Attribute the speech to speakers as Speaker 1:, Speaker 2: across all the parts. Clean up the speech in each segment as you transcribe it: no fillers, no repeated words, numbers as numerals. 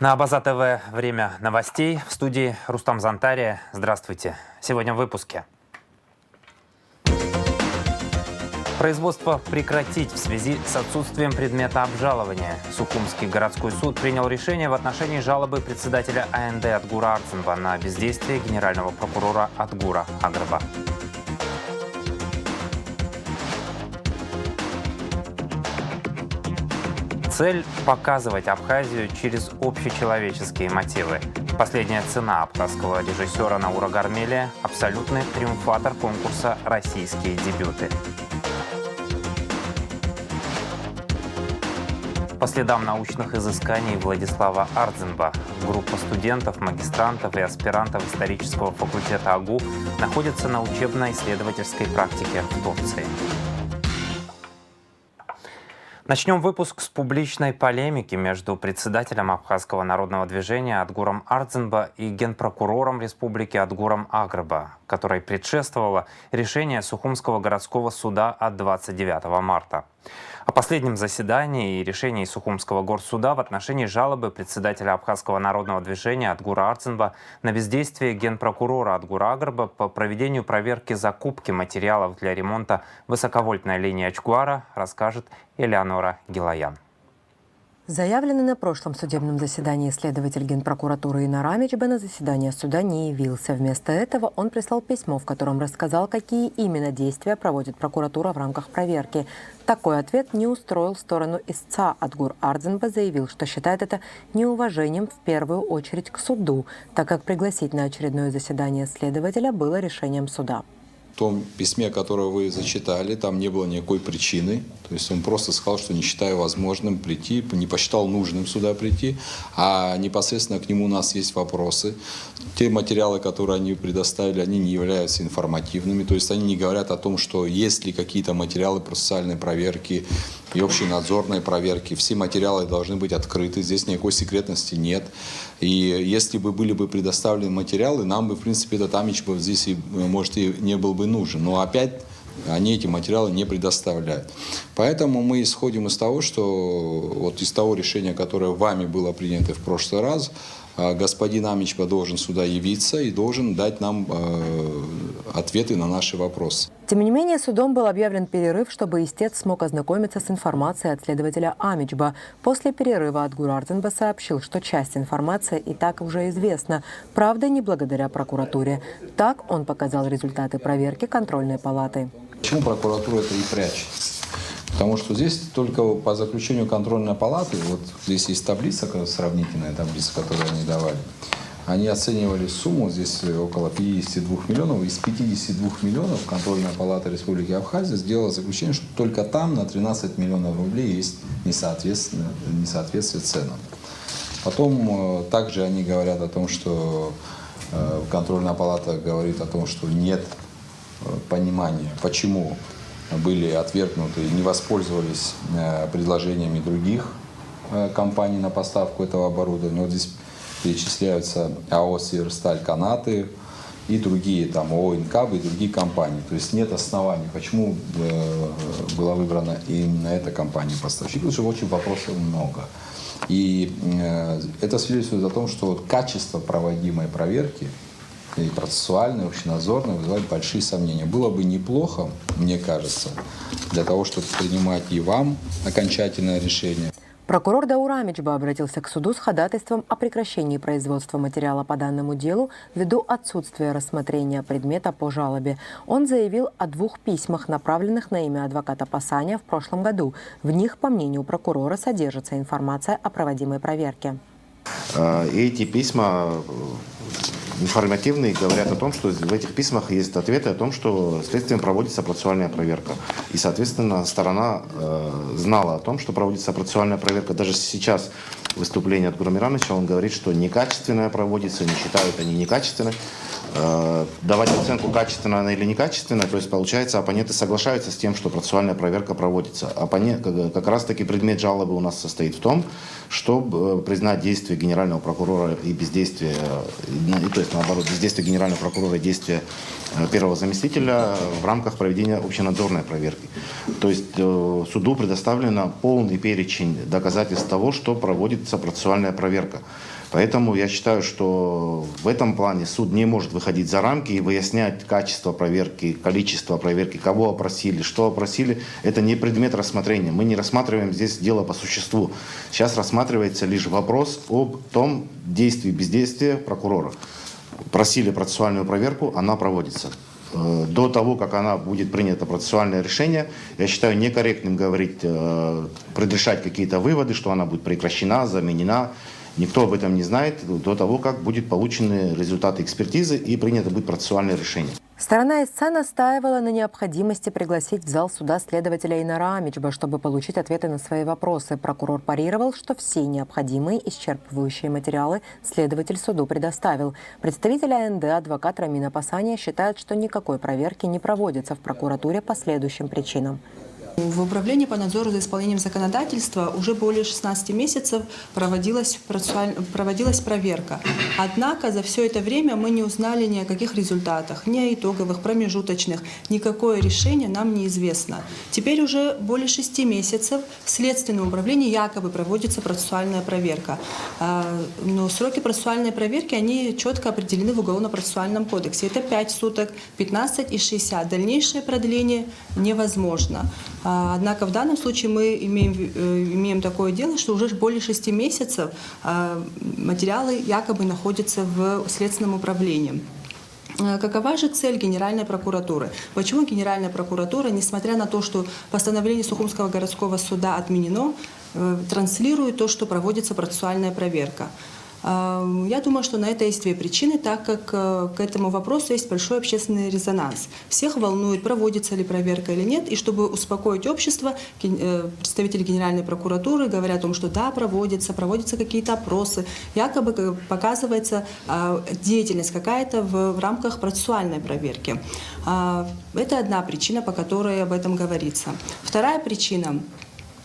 Speaker 1: На Абаза ТВ время новостей. В студии Рустам Зантария. Здравствуйте. Сегодня в выпуске. Производство прекратить в связи с отсутствием предмета обжалования. Сухумский городской суд принял решение в отношении жалобы председателя АНД Атгура Арцинба на бездействие генерального прокурора Атгура Агрба. Цель – показывать Абхазию через общечеловеческие мотивы. Последняя цена абхазского режиссера Наура Гармелия – абсолютный триумфатор конкурса «Российские дебюты». По следам научных изысканий Владислава Ардзинба, группа студентов, магистрантов и аспирантов исторического факультета АГУ находится на учебно-исследовательской практике в Турции. Начнем выпуск с публичной полемики между председателем Абхазского народного движения Атгуром Ардзинба и генпрокурором республики Атгуром Агрба, которой предшествовало решение Сухумского городского суда от 29 марта. О последнем заседании и решении Сухумского горсуда в отношении жалобы председателя Абхазского народного движения Атгура Ардзинба на бездействие генпрокурора Атгура Агрба по проведению проверки закупки материалов для ремонта высоковольтной линии Ачгуара расскажет Элеонора Гилаян.
Speaker 2: Заявленный на прошлом судебном заседании следователь Генпрокуратуры Инар Амичба на заседание суда не явился. Вместо этого он прислал письмо, в котором рассказал, какие именно действия проводит прокуратура в рамках проверки. Такой ответ не устроил сторону истца. Атгур Ардзинба заявил, что считает это неуважением в первую очередь к суду, так как пригласить на очередное заседание следователя было решением суда.
Speaker 3: В том письме, которое вы зачитали, там не было никакой причины. То есть он просто сказал, что не считаю возможным прийти, не посчитал нужным сюда прийти, а непосредственно к нему у нас есть вопросы. Те материалы, которые они предоставили, они не являются информативными. То есть они не говорят о том, что есть ли какие-то материалы процессуальной проверки и общенадзорной проверки. Все материалы должны быть открыты, здесь никакой секретности нет. И если бы были бы предоставлены материалы, нам бы, в принципе, этот Амич бы здесь, может, и не был бы нужен. Но опять они эти материалы не предоставляют. Поэтому мы исходим из того, что вот из того решения, которое вами было принято в прошлый раз, господин Амичба должен сюда явиться и должен дать нам ответы на наши вопросы.
Speaker 2: Тем не менее, судом был объявлен перерыв, чтобы истец смог ознакомиться с информацией от следователя Амичба. После перерыва Атгур Ардзинба сообщил, что часть информации и так уже известна, правда, не благодаря прокуратуре. Так он показал результаты проверки контрольной палаты.
Speaker 3: Почему прокуратура это и прячет? Потому что здесь только по заключению контрольной палаты, вот здесь есть таблица, сравнительная таблица, которую они давали, они оценивали сумму, здесь около 52 миллионов. Из 52 миллионов контрольная палата Республики Абхазия сделала заключение, что только там на 13 миллионов рублей есть несоответствие ценам. Потом также они говорят о том, что контрольная палата говорит о том, что нет понимания, почему были отвергнуты и не воспользовались предложениями других компаний на поставку этого оборудования. Вот здесь перечисляются АО «Северсталь», «Канаты» и другие, там ООО «Инкаб» и другие компании. То есть нет оснований, почему была выбрана именно эта компания-поставщик, потому что очень вопросов много. И это свидетельствует о том, что качество проводимой проверки и процессуальные, общенадзорные вызывают большие сомнения. Было бы неплохо, мне кажется, для того, чтобы принимать и вам окончательное решение.
Speaker 2: Прокурор Наур Амичба обратился к суду с ходатайством о прекращении производства материала по данному делу ввиду отсутствия рассмотрения предмета по жалобе. Он заявил о 2 письмах, направленных на имя адвоката Пасаня в прошлом году. В них, по мнению прокурора, содержится информация о проводимой проверке.
Speaker 4: Эти письма информативные, говорят о том, что в этих письмах есть ответы о том, что следствием проводится процессуальная проверка. И, соответственно, сторона знала о том, что проводится процессуальная проверка. Даже сейчас выступление от Атгура Мираныча, он говорит, что некачественная проводится, не считают они некачественной. Давать оценку, качественная она или некачественная, то есть, получается, оппоненты соглашаются с тем, что процессуальная проверка проводится. Как раз-таки предмет жалобы у нас состоит в том, чтобы признать действия генерального прокурора и бездействие, то есть, наоборот, бездействие генерального прокурора и действия первого заместителя в рамках проведения общенадзорной проверки. То есть суду предоставлено полный перечень доказательств того, что проводится процессуальная проверка. Поэтому я считаю, что в этом плане суд не может выходить за рамки и выяснять качество проверки, количество проверки, кого опросили, что опросили. Это не предмет рассмотрения. Мы не рассматриваем здесь дело по существу. Сейчас рассматривается лишь вопрос об том действии, бездействии прокурора. Просили процессуальную проверку, она проводится. До того, как она будет принято процессуальное решение, я считаю некорректным говорить, предрешать какие-то выводы, что она будет прекращена, заменена. Никто об этом не знает до того, как будут получены результаты экспертизы и принято будет процессуальное решение.
Speaker 2: Сторона истца настаивала на необходимости пригласить в зал суда следователя Инара Амичба, чтобы получить ответы на свои вопросы. Прокурор парировал, что все необходимые исчерпывающие материалы следователь суду предоставил. Представитель АНД, адвокат Рамина Пасания, считает, что никакой проверки не проводится в прокуратуре по следующим причинам.
Speaker 5: В Управлении по надзору за исполнением законодательства уже более 16 месяцев проводилась проверка. Однако за все это время мы не узнали ни о каких результатах, ни о итоговых, промежуточных. Никакое решение нам неизвестно. Теперь уже более 6 месяцев в Следственном управлении якобы проводится процессуальная проверка. Но сроки процессуальной проверки, они четко определены в Уголовно-процессуальном кодексе. Это 5 суток, 15 и 60. Дальнейшее продление невозможно. Однако в данном случае мы имеем такое дело, что уже более 6 месяцев материалы якобы находятся в Следственном управлении. Какова же цель Генеральной прокуратуры? Почему Генеральная прокуратура, несмотря на то, что постановление Сухумского городского суда отменено, транслирует то, что проводится процессуальная проверка? Я думаю, что на это есть две причины, так как к этому вопросу есть большой общественный резонанс. Всех волнует, проводится ли проверка или нет, и чтобы успокоить общество, представители Генеральной прокуратуры говорят о том, что да, проводятся какие-то опросы, якобы показывается деятельность какая-то в рамках процессуальной проверки. Это одна причина, по которой об этом говорится. Вторая причина.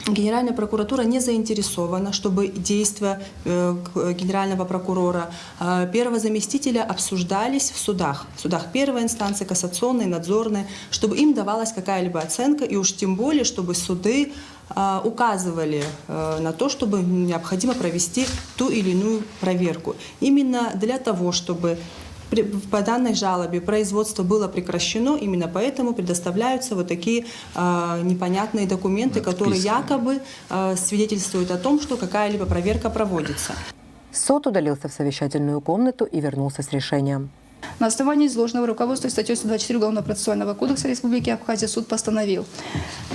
Speaker 5: Генеральная прокуратура не заинтересована, чтобы действия генерального прокурора, первого заместителя обсуждались в судах первой инстанции, кассационной, надзорной, чтобы им давалась какая-либо оценка, и уж тем более, чтобы суды указывали на то, чтобы необходимо провести ту или иную проверку. Именно для того, чтобы по данной жалобе производство было прекращено, именно поэтому предоставляются вот такие непонятные документы, которые якобы свидетельствуют о том, что какая-либо проверка проводится.
Speaker 2: Суд удалился в совещательную комнату и вернулся с решением.
Speaker 6: На основании изложенного руководствуясь статьей 124 Уголовно-процессуального кодекса Республики Абхазия, суд постановил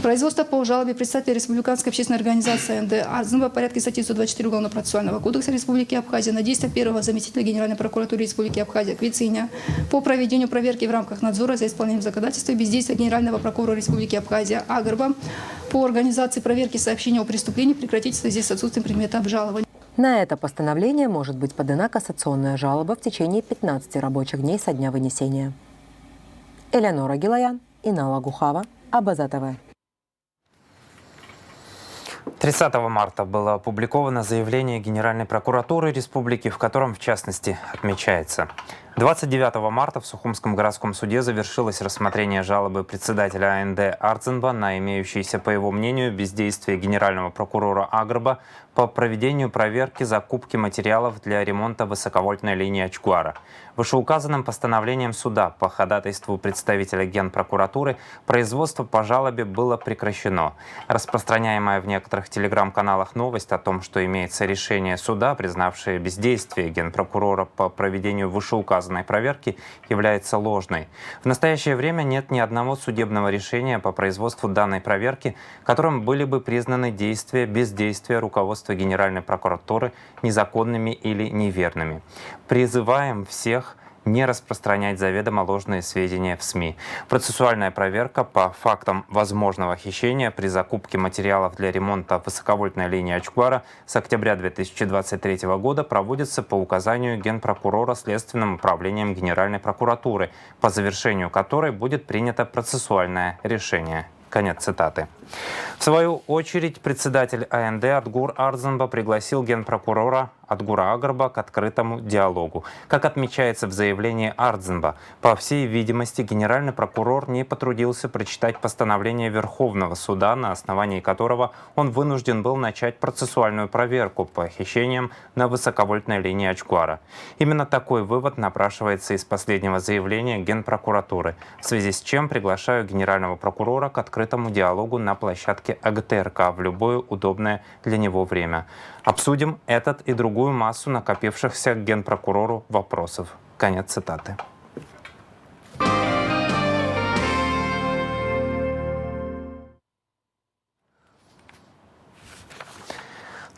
Speaker 6: производство по жалобе представителя Республиканской общественной организации АНД Арзенба в порядке статьи 124 Уголовно-процессуального кодекса Республики Абхазия на действия первого заместителя Генеральной прокуратуры Республики Абхазия Квициня по проведению проверки в рамках надзора за исполнением законодательства и бездействия Генерального прокурора Республики Абхазия Агрба по организации проверки сообщения о преступлении прекратить в связи с отсутствием предмета обжалования.
Speaker 2: На это постановление может быть подана кассационная жалоба в течение 15 рабочих дней со дня вынесения. Элеонора Гилаян, Инала Гухава, Абаза ТВ.
Speaker 1: 30 марта было опубликовано заявление Генеральной прокуратуры республики, в котором, в частности, отмечается: 29 марта в Сухумском городском суде завершилось рассмотрение жалобы председателя АНД Арзенба на имеющееся, по его мнению, бездействие генерального прокурора Агрба по проведению проверки закупки материалов для ремонта высоковольтной линии Ачгуара. Вышеуказанным постановлением суда по ходатайству представителя Генпрокуратуры производство по жалобе было прекращено. Распространяемая в некоторых телеграм-каналах новость о том, что имеется решение суда, признавшее бездействие Генпрокурора по проведению вышеуказанной проверки, является ложной. В настоящее время нет ни одного судебного решения по производству данной проверки, которым были бы признаны действия бездействия руководства Генеральной прокуратуры незаконными или неверными. Призываем всех не распространять заведомо ложные сведения в СМИ. Процессуальная проверка по фактам возможного хищения при закупке материалов для ремонта высоковольтной линии Ачгуара с октября 2023 года проводится по указанию Генпрокурора Следственным управлением Генеральной прокуратуры, по завершению которой будет принято процессуальное решение. Конец цитаты. В свою очередь, председатель АНД Адгур Арзенба пригласил генпрокурора Адгура Агрба к открытому диалогу. Как отмечается в заявлении Ардзинба, по всей видимости, генеральный прокурор не потрудился прочитать постановление Верховного суда, на основании которого он вынужден был начать процессуальную проверку по хищениям на высоковольтной линии Ачгуара. Именно такой вывод напрашивается из последнего заявления Генпрокуратуры, в связи с чем приглашаю генерального прокурора к открытому диалогу на площадке АГТРК в любое удобное для него время. Обсудим этот и другую массу накопившихся к Генпрокурору вопросов. Конец цитаты.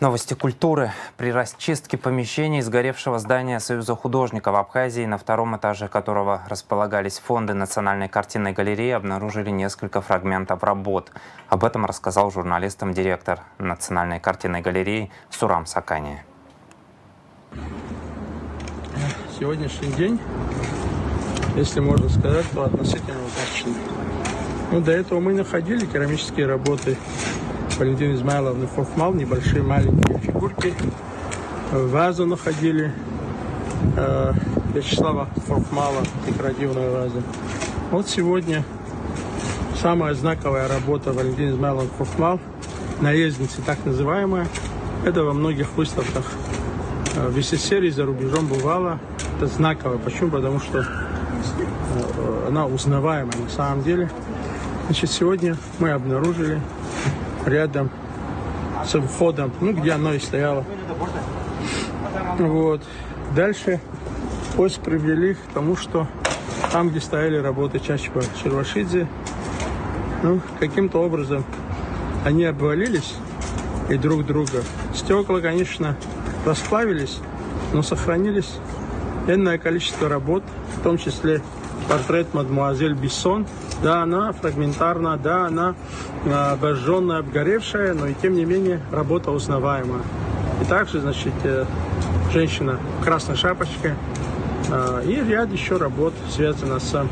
Speaker 1: Новости культуры. При расчистке помещений сгоревшего здания Союза художников Абхазии, на втором этаже которого располагались фонды Национальной картинной галереи, обнаружили несколько фрагментов работ. Об этом рассказал журналистам директор Национальной картинной галереи Сурам Сакания.
Speaker 7: Сегодняшний день, если можно сказать, то относительно удачный. До этого мы находили керамические работы Валентины Измайловны Фохмал, небольшие маленькие фигурки. Вазу находили Вячеслава Фохмала, декоративную вазу. Вот сегодня самая знаковая работа Валентины Измайловны Фохмал, наездница так называемая. Это во многих выставках в СССР и за рубежом бывало. Это знаково. Почему? Потому что она узнаваемая на самом деле. Значит, сегодня мы обнаружили рядом с входом, где оно и стояло. Вот. Дальше поиск привели к тому, что там, где стояли работы Чачпа Червашидзе, каким-то образом они обвалились и друг друга. Стекла, конечно, расплавились, но сохранились энное количество работ, в том числе портрет мадемуазель Биссон. Да, она фрагментарна, да, она обожженная, обгоревшая, но и тем не менее работа узнаваемая. И также, значит, женщина в красной шапочке и ряд еще работ связано с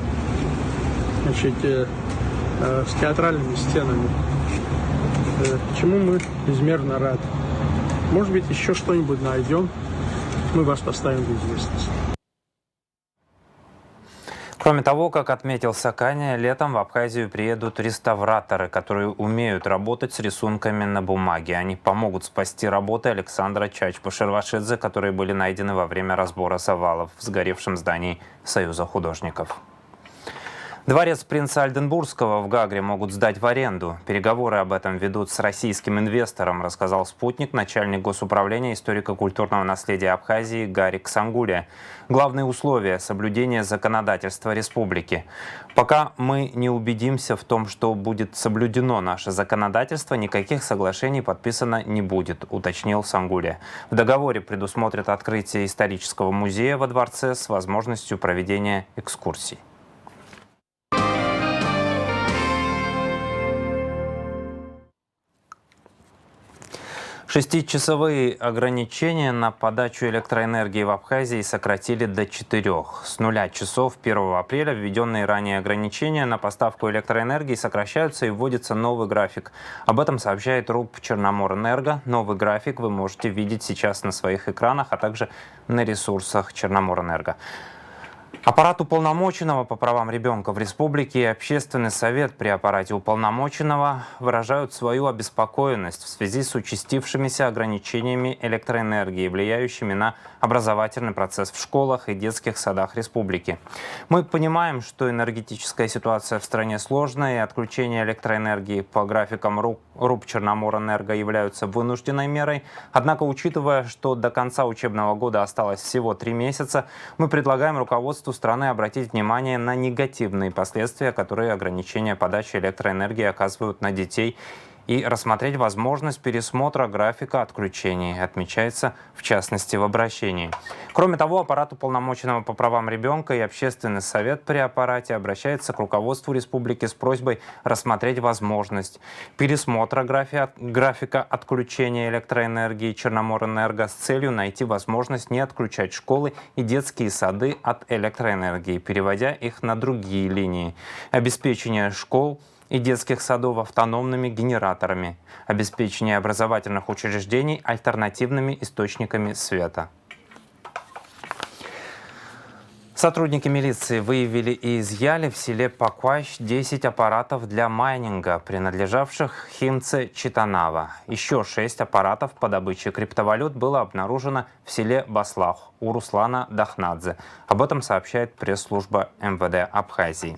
Speaker 7: театральными стенами. Чему мы безмерно рады. Может быть, еще что-нибудь найдем, мы вас поставим в известность.
Speaker 1: Кроме того, как отметил Сакания, летом в Абхазию приедут реставраторы, которые умеют работать с рисунками на бумаге. Они помогут спасти работы Александра Чачпа-Шервашидзе, которые были найдены во время разбора завалов в сгоревшем здании Союза художников. Дворец принца Альденбургского в Гагре могут сдать в аренду. Переговоры об этом ведут с российским инвестором, рассказал «Спутник» начальник Госуправления историко-культурного наследия Абхазии Гарик Сангулия. Главные условия – соблюдение законодательства республики. Пока мы не убедимся в том, что будет соблюдено наше законодательство, никаких соглашений подписано не будет, уточнил Сангулия. В договоре предусмотрят открытие исторического музея во дворце с возможностью проведения экскурсий. Шестичасовые ограничения на подачу электроэнергии в Абхазии сократили до 4. С 0 часов 1 апреля введенные ранее ограничения на поставку электроэнергии сокращаются и вводится новый график. Об этом сообщает РУП «Черноморэнерго». Новый график вы можете видеть сейчас на своих экранах, а также на ресурсах «Черноморэнерго». Аппарат уполномоченного по правам ребенка в республике и Общественный совет при аппарате уполномоченного выражают свою обеспокоенность в связи с участившимися ограничениями электроэнергии, влияющими на образовательный процесс в школах и детских садах республики. Мы понимаем, что энергетическая ситуация в стране сложная, и отключение электроэнергии по графикам РУП «Черноморэнерго» являются вынужденной мерой. Однако, учитывая, что до конца учебного года осталось всего 3 месяца, мы предлагаем руководству страны обратить внимание на негативные последствия, которые ограничения подачи электроэнергии оказывают на детей, и рассмотреть возможность пересмотра графика отключений, отмечается в частности в обращении. Кроме того, аппарат уполномоченного по правам ребенка и Общественный совет при аппарате обращается к руководству республики с просьбой рассмотреть возможность пересмотра графика отключения электроэнергии Черноморэнерго с целью найти возможность не отключать школы и детские сады от электроэнергии, переводя их на другие линии. Обеспечение школ и детских садов автономными генераторами, обеспечение образовательных учреждений альтернативными источниками света. Сотрудники милиции выявили и изъяли в селе Пакващ 10 аппаратов для майнинга, принадлежавших Химце Читанава. Еще 6 аппаратов по добыче криптовалют было обнаружено в селе Баслах у Руслана Дахнадзе. Об этом сообщает пресс-служба МВД Абхазии.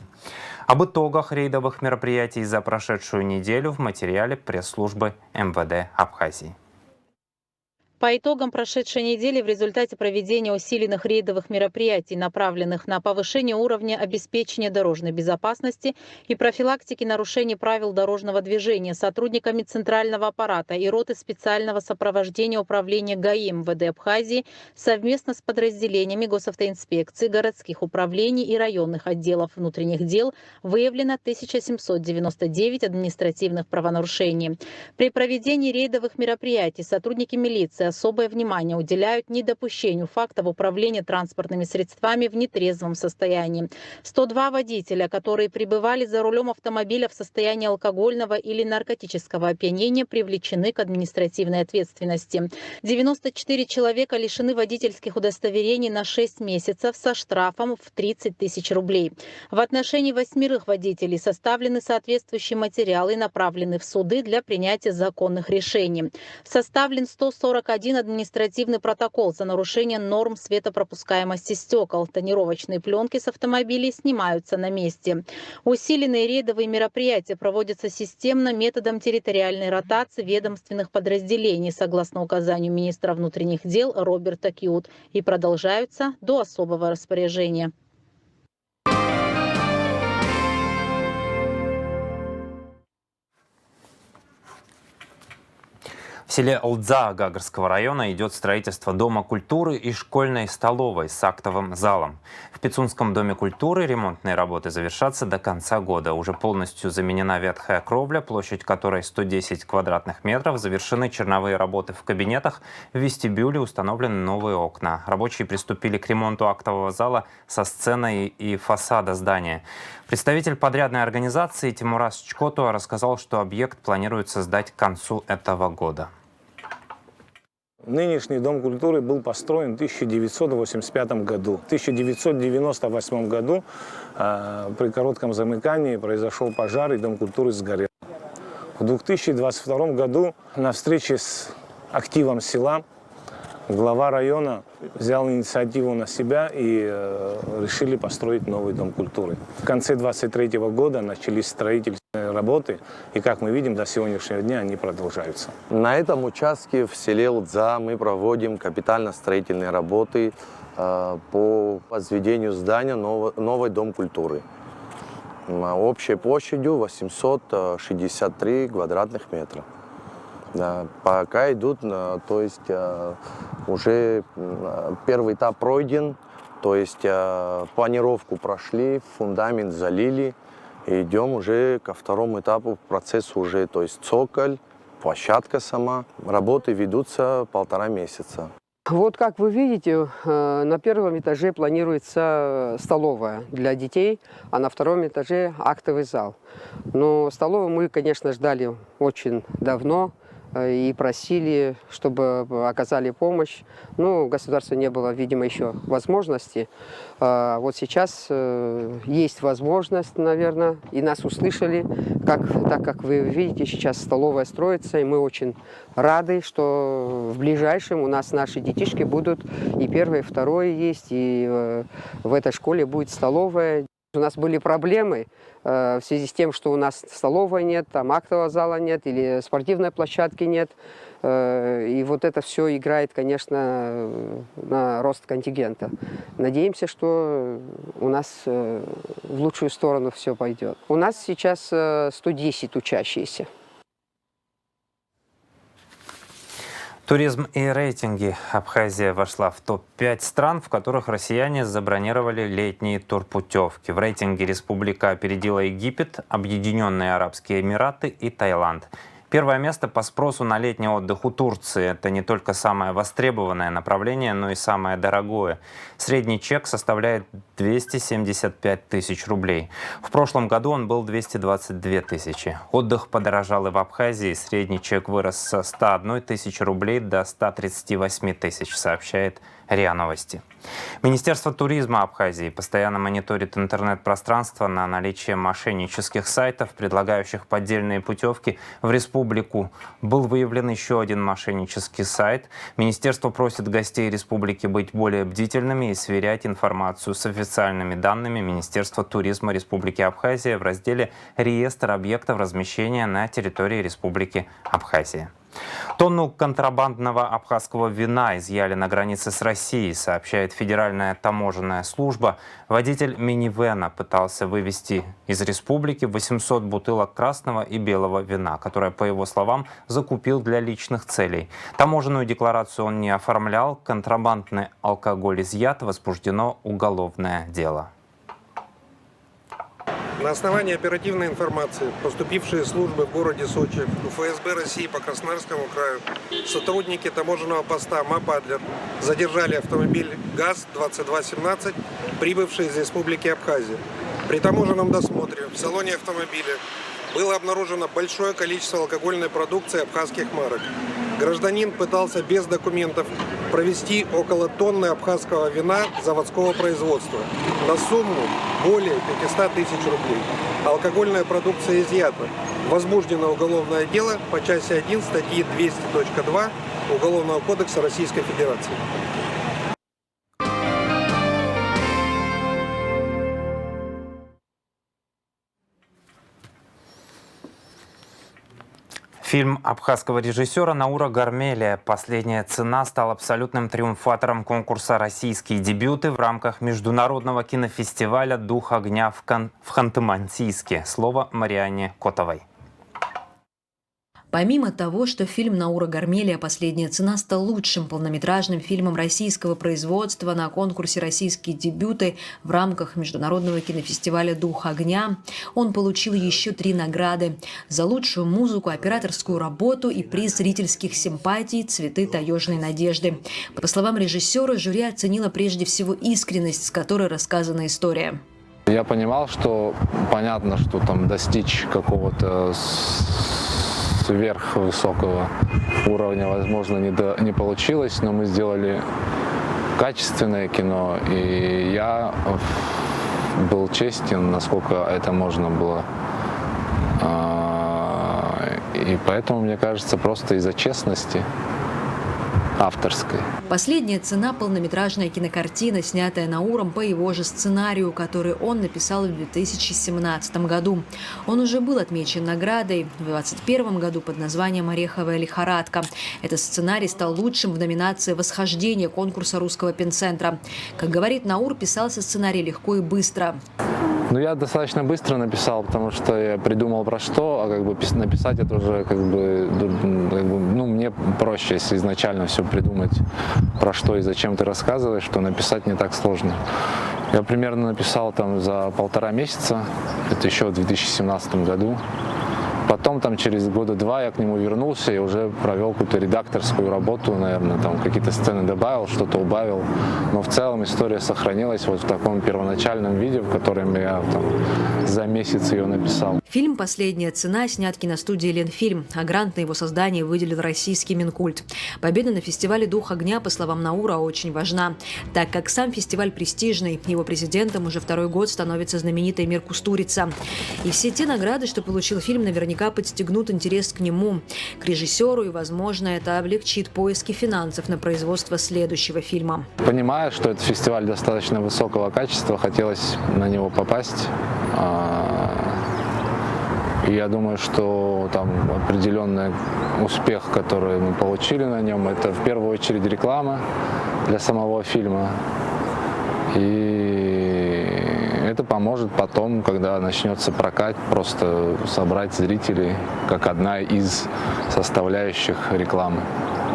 Speaker 1: Об итогах рейдовых мероприятий за прошедшую неделю в материале пресс-службы МВД Абхазии.
Speaker 8: По итогам прошедшей недели в результате проведения усиленных рейдовых мероприятий, направленных на повышение уровня обеспечения дорожной безопасности и профилактики нарушений правил дорожного движения сотрудниками Центрального аппарата и роты специального сопровождения управления ГАИ МВД Абхазии совместно с подразделениями госавтоинспекции, городских управлений и районных отделов внутренних дел выявлено 1799 административных правонарушений. При проведении рейдовых мероприятий сотрудники милиции особое внимание уделяют недопущению фактов управления транспортными средствами в нетрезвом состоянии. 102 водителя, которые пребывали за рулем автомобиля в состоянии алкогольного или наркотического опьянения, привлечены к административной ответственности. 94 человека лишены водительских удостоверений на 6 месяцев со штрафом в 30 тысяч рублей. В отношении 8 водителей составлены соответствующие материалы и направлены в суды для принятия законных решений. Составлен 141 административный протокол за нарушение норм светопропускаемости стекол. Тонировочные пленки с автомобилей снимаются на месте. Усиленные рейдовые мероприятия проводятся системно методом территориальной ротации ведомственных подразделений согласно указанию министра внутренних дел Роберта Кьют и продолжаются до особого распоряжения.
Speaker 1: В селе Лдза Гагарского района идет строительство Дома культуры и школьной столовой с актовым залом. В Пицунском доме культуры ремонтные работы завершатся до конца года. Уже полностью заменена ветхая кровля, площадь которой 110 квадратных метров. Завершены черновые работы в кабинетах. В вестибюле установлены новые окна. Рабочие приступили к ремонту актового зала со сценой и фасада здания. Представитель подрядной организации Тимурас Чкотуа рассказал, что объект планируется сдать к концу этого года.
Speaker 9: Нынешний Дом культуры был построен в 1985 году. В 1998 году при коротком замыкании произошел пожар, и Дом культуры сгорел. В 2022 году на встрече с активом села глава района взял инициативу на себя и решили построить новый Дом культуры. В конце 2023 года начались строительные работы, и, как мы видим, до сегодняшнего дня они продолжаются.
Speaker 10: На этом участке в селе Лдза мы проводим капитально-строительные работы по возведению здания новый Дом культуры. Общей площадью 863 квадратных метра. Да, пока идут, то есть уже первый этап пройден, то есть планировку прошли, фундамент залили, и идем уже ко второму этапу процесса уже, то есть цоколь, площадка сама. Работы ведутся 1,5 месяца.
Speaker 11: Вот как вы видите, на первом этаже планируется столовая для детей, а на втором этаже актовый зал. Но столовую мы, конечно, ждали очень давно и просили, чтобы оказали помощь. Ну, государству не было, видимо, еще возможности. Вот сейчас есть возможность, наверное, и нас услышали. Так как вы видите, сейчас столовая строится, и мы очень рады, что в ближайшем у нас наши детишки будут, и первое, и второе есть, и в этой школе будет столовая. У нас были проблемы в связи с тем, что у нас столовой нет, там актового зала нет или спортивной площадки нет. И вот это все играет, конечно, на рост контингента. Надеемся, что у нас в лучшую сторону все пойдет. У нас сейчас 110 учащиеся.
Speaker 1: Туризм и рейтинги. Абхазия вошла в топ-5 стран, в которых россияне забронировали летние турпутевки. В рейтинге республика опередила Египет, Объединенные Арабские Эмираты и Таиланд. Первое место по спросу на летний отдых у Турции. Это не только самое востребованное направление, но и самое дорогое. Средний чек составляет 275 тысяч рублей. В прошлом году он был 222 тысячи. Отдых подорожал и в Абхазии. Средний чек вырос со 101 тысячи рублей до 138 тысяч, сообщает РИА Новости. Министерство туризма Абхазии постоянно мониторит интернет-пространство на наличие мошеннических сайтов, предлагающих поддельные путевки в республику. Был выявлен еще один мошеннический сайт. Министерство просит гостей республики быть более бдительными и сверять информацию с официальными данными Министерства туризма Республики Абхазия в разделе «Реестр объектов размещения на территории Республики Абхазия». Тонну контрабандного абхазского вина изъяли на границе с Россией, сообщает Федеральная таможенная служба. Водитель минивэна пытался вывезти из республики 800 бутылок красного и белого вина, которое, по его словам, закупил для личных целей. Таможенную декларацию он не оформлял, контрабандный алкоголь изъят, возбуждено уголовное дело.
Speaker 12: На основании оперативной информации, поступившей из службы в городе Сочи, у ФСБ России по Красноярскому краю, сотрудники таможенного поста МАП «Адлер» задержали автомобиль ГАЗ-2217, прибывший из Республики Абхазия. При таможенном досмотре в салоне автомобиля было обнаружено большое количество алкогольной продукции абхазских марок. Гражданин пытался без документов провести около тонны абхазского вина заводского производства на сумму более 500 тысяч рублей. Алкогольная продукция изъята. Возбуждено уголовное дело по части 1 статьи 200.2 Уголовного кодекса Российской Федерации.
Speaker 1: Фильм абхазского режиссера Наура Гармелия «Последняя цена» стал абсолютным триумфатором конкурса «Российские дебюты» в рамках международного кинофестиваля «Дух огня» в Ханты-Мансийске. Слово Марианне Котовой.
Speaker 13: Помимо того, что фильм Наура Гармелия «Последняя цена» стал лучшим полнометражным фильмом российского производства на конкурсе «Российские дебюты» в рамках международного кинофестиваля «Дух огня», он получил еще 3 награды за лучшую музыку, операторскую работу и приз зрительских симпатий «Цветы таежной надежды». По словам режиссера, жюри оценило прежде всего искренность, с которой рассказана история.
Speaker 14: Я понимал, что понятно, что там достичь какого-то сверхвысокого уровня, возможно, не получилось, но мы сделали качественное кино, и я был честен, насколько это можно было. И поэтому, мне кажется, просто из-за честности авторской.
Speaker 13: «Последняя цена» – полнометражная кинокартина, снятая Науром по его же сценарию, который он написал в 2017 году. Он уже был отмечен наградой в 2021 году под названием «Ореховая лихорадка». Этот сценарий стал лучшим в номинации «Восхождение» конкурса Русского пенцентра. Как говорит Наур, писался сценарий легко и быстро.
Speaker 14: Ну, я достаточно быстро написал, потому что я придумал про что, а как бы написать это уже мне проще, если изначально все придумать, про что и зачем ты рассказываешь, то написать не так сложно. Я примерно написал там за 1,5 месяца, это еще в 2017 году. Потом там через 2 года я к нему вернулся и уже провел какую-то редакторскую работу, наверное, там какие-то сцены добавил, что-то убавил. Но в целом история сохранилась вот в таком первоначальном виде, в котором я там за месяц ее написал.
Speaker 13: Фильм «Последняя цена» снят киностудией «Ленфильм», а грант на его создание выделил российский Минкульт. Победа на фестивале «Дух огня», по словам Наура, очень важна, так как сам фестиваль престижный. Его президентом уже 2-й год становится знаменитый Эмир Кустурица. И все те награды, что получил фильм, наверняка подстегнут интерес к нему, к режиссеру, и, возможно, это облегчит поиски финансов на производство следующего фильма.
Speaker 14: Понимая, что этот фестиваль достаточно высокого качества, хотелось на него попасть. И я думаю, что там определенный успех, который мы получили на нем, это в первую очередь реклама для самого фильма. И это поможет потом, когда начнется прокат, просто собрать зрителей как одна из составляющих рекламы.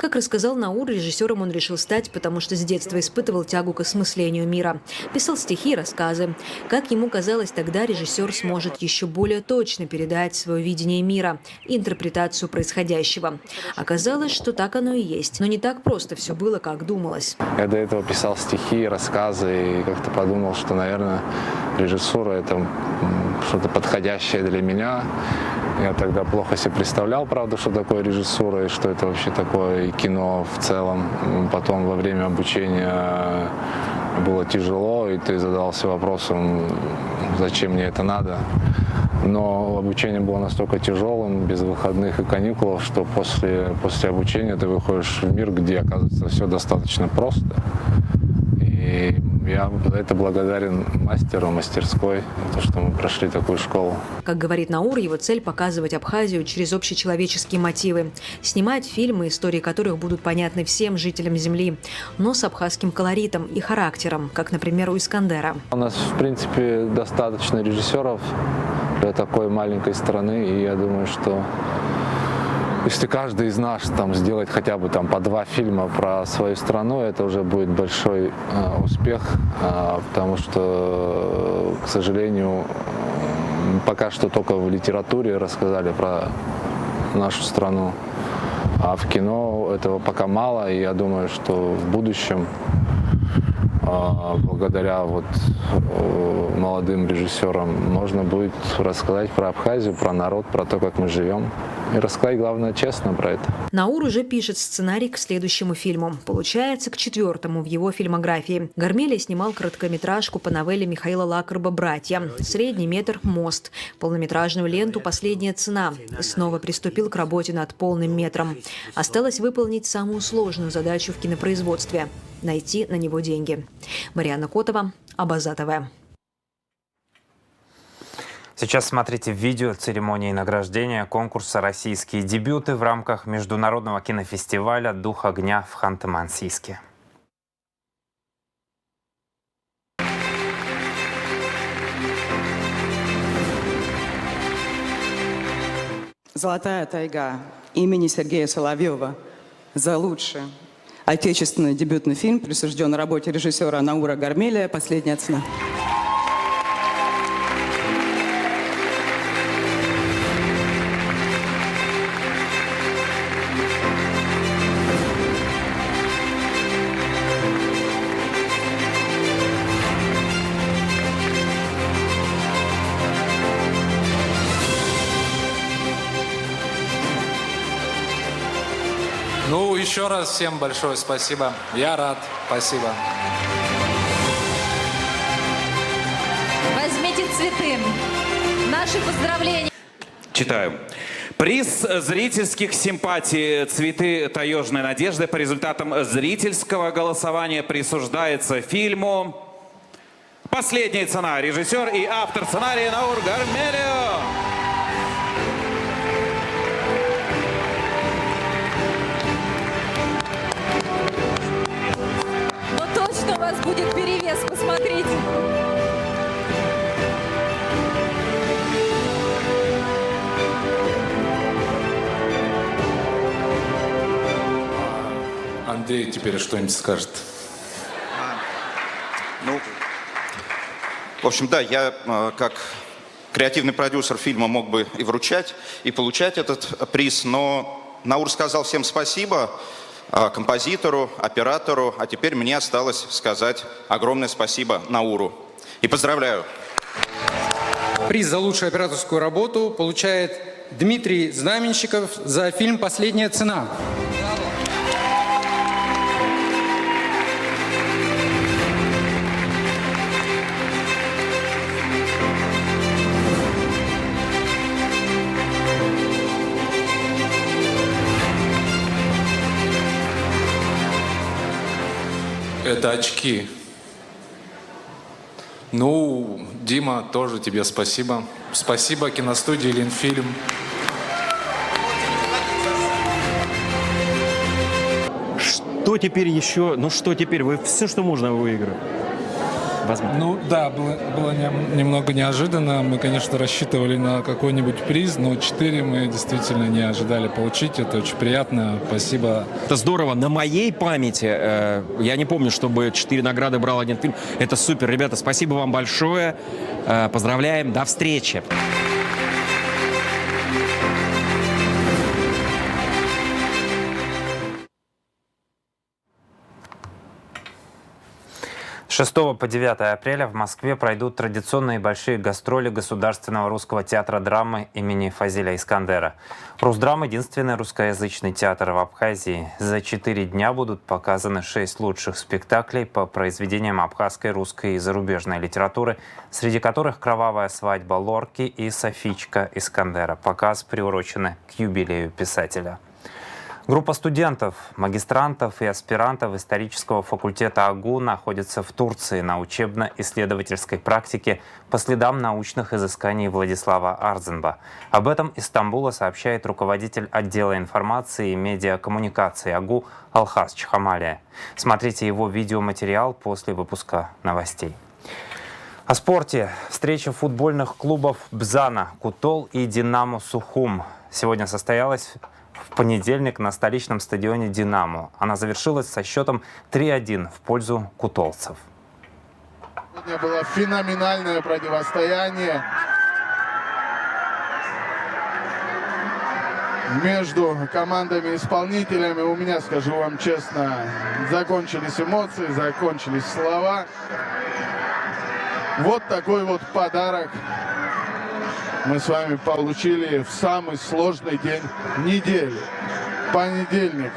Speaker 13: Как рассказал Наур, режиссером он решил стать, потому что с детства испытывал тягу к осмыслению мира. Писал стихи и рассказы. Как ему казалось, тогда режиссер сможет еще более точно передать свое видение мира и интерпретацию происходящего. Оказалось, что так оно и есть. Но не так просто все было, как думалось.
Speaker 14: Я до этого писал стихи, рассказы и как-то подумал, что, наверное, режиссура – это что-то подходящее для меня. Я тогда плохо себе представлял, правда, что такое режиссура и что это вообще такое и кино в целом. Потом во время обучения было тяжело, и ты задался вопросом, зачем мне это надо. Но обучение было настолько тяжелым, без выходных и каникул, что после обучения ты выходишь в мир, где, оказывается, все достаточно просто. И я за это благодарен мастеру, мастерской, за то, что мы прошли такую школу.
Speaker 13: Как говорит Наур, его цель – показывать Абхазию через общечеловеческие мотивы. Снимать фильмы, истории которых будут понятны всем жителям Земли, но с абхазским колоритом и характером, как, например, у Искандера.
Speaker 14: У нас, в принципе, достаточно режиссеров для такой маленькой страны, и я думаю, что если каждый из нас сделает хотя бы по 2 фильма про свою страну, это уже будет большой успех, потому что, к сожалению, пока что только в литературе рассказали про нашу страну, а в кино этого пока мало, и я думаю, что в будущем, благодаря молодым режиссерам, можно будет рассказать про Абхазию, про народ, про то, как мы живем. И рассказать, главное, честно про это.
Speaker 13: Наур уже пишет сценарий к следующему фильму. Получается, к 4-му в его фильмографии. Гармелия снимал короткометражку по новелле Михаила Лакарба «Братья». Средний метр «Мост». Полнометражную ленту «Последняя цена». И снова приступил к работе над полным метром. Осталось выполнить самую сложную задачу в кинопроизводстве – найти на него деньги. Марьяна Котова, Абаза ТВ.
Speaker 1: Сейчас смотрите видео церемонии награждения конкурса «Российские дебюты» в рамках международного кинофестиваля «Дух огня» в Ханты-Мансийске.
Speaker 15: «Золотая тайга» имени Сергея Соловьева за лучший отечественный дебютный фильм присужден работе режиссера Наура Гармелия «Последняя цена».
Speaker 16: Ну, еще раз всем большое спасибо. Я рад. Спасибо.
Speaker 17: Возьмите цветы. Наши поздравления.
Speaker 18: Читаю. Приз зрительских симпатий «Цветы таежной надежды» по результатам зрительского голосования присуждается фильму «Последняя цена». Режиссер и автор сценария Наур Гармелия.
Speaker 17: Точно у вас будет перевес, посмотрите.
Speaker 16: Андрей теперь что-нибудь скажет.
Speaker 19: В общем, да, я как креативный продюсер фильма мог бы и вручать, и получать этот приз, но Наур сказал всем спасибо, композитору, оператору, а теперь мне осталось сказать огромное спасибо Науру. И поздравляю.
Speaker 20: Приз за лучшую операторскую работу получает Дмитрий Знаменщиков за фильм «Последняя цена».
Speaker 16: Это очки. Ну, Дима, тоже тебе спасибо. Спасибо киностудии «Ленфильм».
Speaker 21: Что теперь еще? Ну что теперь? Вы все, что можно, выиграли.
Speaker 16: возможно? Ну да, было немного неожиданно. Мы, конечно, рассчитывали на какой-нибудь приз, но 4 мы действительно не ожидали получить. Это очень приятно. Спасибо.
Speaker 21: Это здорово. На моей памяти, я не помню, чтобы 4 награды брал один фильм. Это супер. Ребята, спасибо вам большое. Поздравляем. До встречи.
Speaker 1: 6 по 9 апреля в Москве пройдут традиционные большие гастроли Государственного русского театра драмы имени Фазиля Искандера. Русдрам – единственный русскоязычный театр в Абхазии. За 4 дня будут показаны 6 лучших спектаклей по произведениям абхазской, русской и зарубежной литературы, среди которых «Кровавая свадьба Лорки» и «Софичка Искандера». Показ приурочены к юбилею писателя. Группа студентов, магистрантов и аспирантов исторического факультета АГУ находится в Турции на учебно-исследовательской практике по следам научных изысканий Владислава Арзенба. Об этом из Стамбула сообщает руководитель отдела информации и медиакоммуникации АГУ Алхас Чхамалия. Смотрите его видеоматериал после выпуска новостей. О спорте. Встреча футбольных клубов Бзана, Кутол и Динамо Сухум сегодня состоялась в понедельник на столичном стадионе «Динамо». Она завершилась со счетом 3-1 в пользу кутолцев.
Speaker 22: Сегодня было феноменальное противостояние между командами-исполнителями. У меня, скажу вам честно, закончились эмоции, закончились слова. Вот такой вот подарок мы с вами получили в самый сложный день недели. Понедельник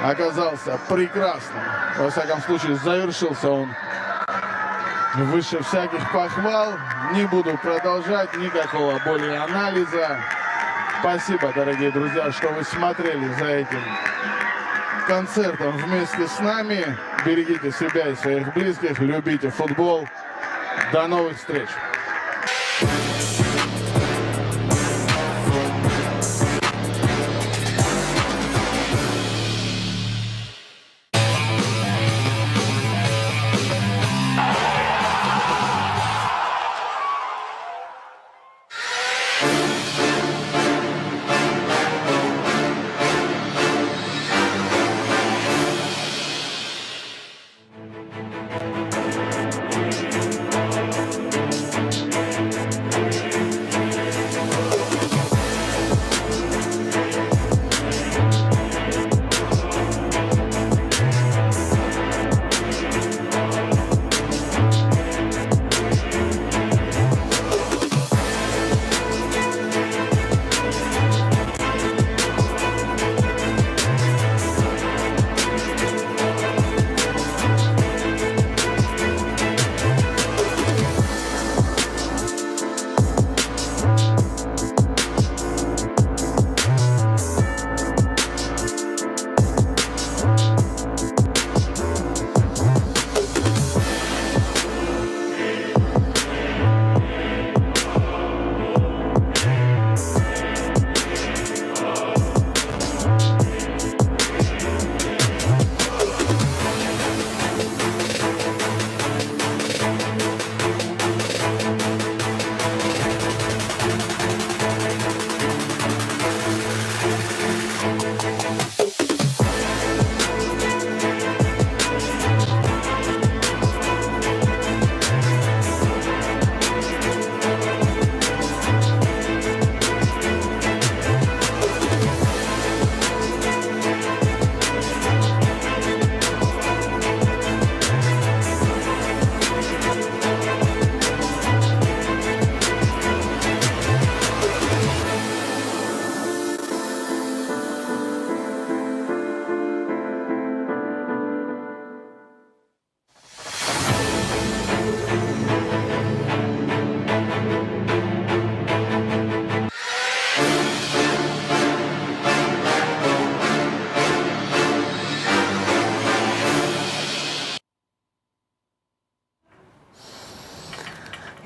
Speaker 22: оказался прекрасным. Во всяком случае, завершился он выше всяких похвал. Не буду продолжать, никакого более анализа. Спасибо, дорогие друзья, что вы смотрели за этим концертом вместе с нами. Берегите себя и своих близких, любите футбол. До новых встреч!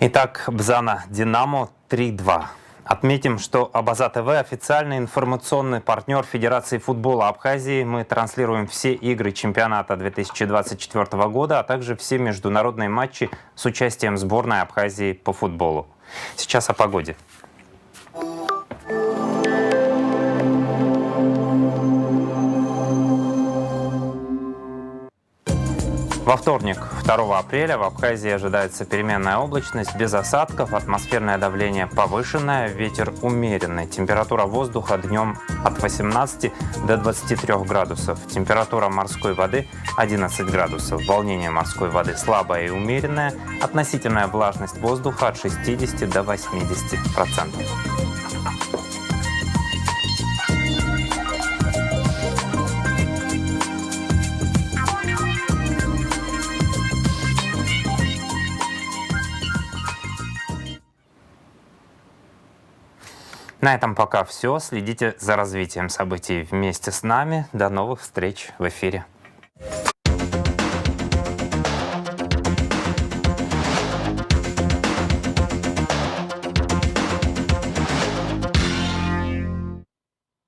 Speaker 1: Итак, Бзана Динамо 3-2. Отметим, что Абаза ТВ – официальный информационный партнер Федерации футбола Абхазии. Мы транслируем все игры чемпионата 2024 года, а также все международные матчи с участием сборной Абхазии по футболу. Сейчас о погоде. Во вторник, 2 апреля, в Абхазии ожидается переменная облачность, без осадков, атмосферное давление повышенное, ветер умеренный. Температура воздуха днем от 18 до 23 градусов. Температура морской воды 11 градусов. Волнение морской воды слабое и умеренное. Относительная влажность воздуха от 60 до 80%. На этом пока все. Следите за развитием событий вместе с нами. До новых встреч в эфире.